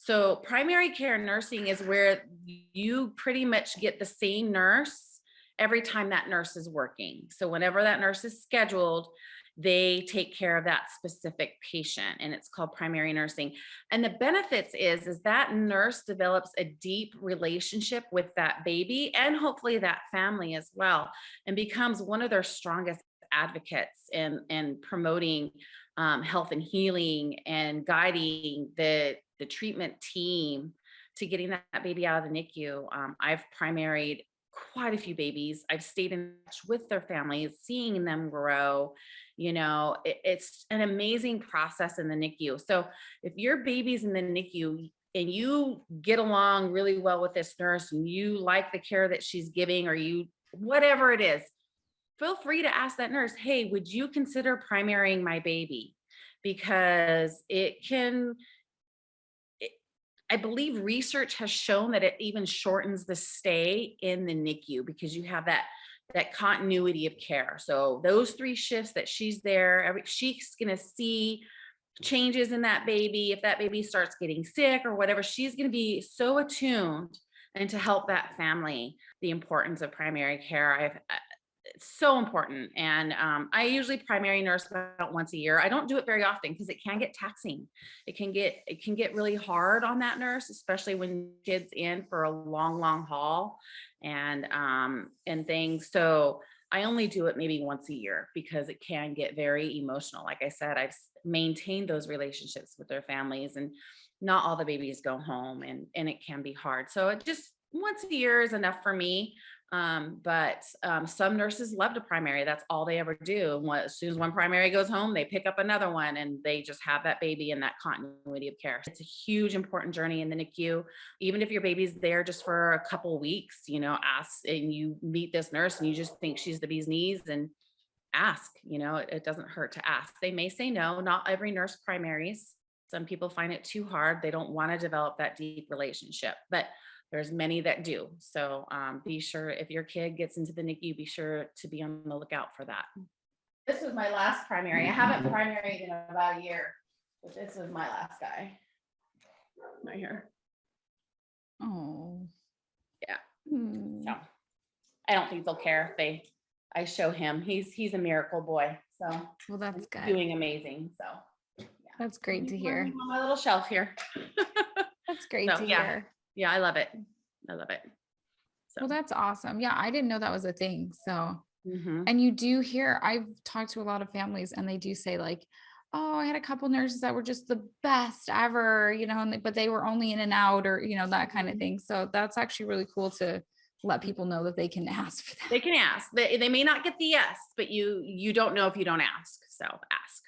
So primary care nursing is where you pretty much get the same nurse every time that nurse is working. So whenever that nurse is scheduled, they take care of that specific patient, and it's called primary nursing. And the benefits is that nurse develops a deep relationship with that baby and hopefully that family as well, and becomes one of their strongest advocates in promoting health and healing and guiding the treatment team to getting that baby out of the NICU. I've primaried quite a few babies. I've stayed in touch with their families, seeing them grow. It's an amazing process in the NICU. So if your baby's in the NICU and you get along really well with this nurse and you like the care that she's giving, or you, whatever it is, feel free to ask that nurse, hey, would you consider primarying my baby? Because I believe research has shown that it even shortens the stay in the NICU because you have that continuity of care. So those 3 shifts that she's there, she's going to see changes in that baby. If that baby starts getting sick or whatever, she's going to be so attuned and to help that family. The importance of primary care, it's so important. And I usually primary nurse about once a year. I don't do it very often because it can get taxing. It can get really hard on that nurse, especially when kids in for a long haul and things. So I only do it maybe once a year because it can get very emotional. Like I said, I've maintained those relationships with their families, and not all the babies go home, and it can be hard. So it just once a year is enough for me. But some nurses love to primary. That's all they ever do. And as soon as one primary goes home, they pick up another one, and they just have that baby in that continuity of care. It's a huge, important journey in the NICU. Even if your baby's there just for a couple weeks, ask, and you meet this nurse and you just think she's the bee's knees, and ask. It doesn't hurt to ask. They may say no. Not every nurse primaries. Some people find it too hard. They don't want to develop that deep relationship, but there's many that do. So be sure, if your kid gets into the NICU, be sure to be on the lookout for that. This was my last primary. I haven't primaried in about a year, but this is my last guy right here. Oh, yeah. So I don't think they'll care if I show him. He's a miracle boy. So well, that's good. Doing amazing. So yeah. That's great to hear. On my little shelf here. That's great to hear. Yeah, I love it. So. Well, that's awesome. Yeah, I didn't know that was a thing. So, Mm-hmm. And you do hear, I've talked to a lot of families and they do say like, oh, I had a couple nurses that were just the best ever, but they were only in and out, or, that kind of thing. So that's actually really cool to let people know that they can ask for that. They can ask. They may not get the yes, but you don't know if you don't ask. So ask.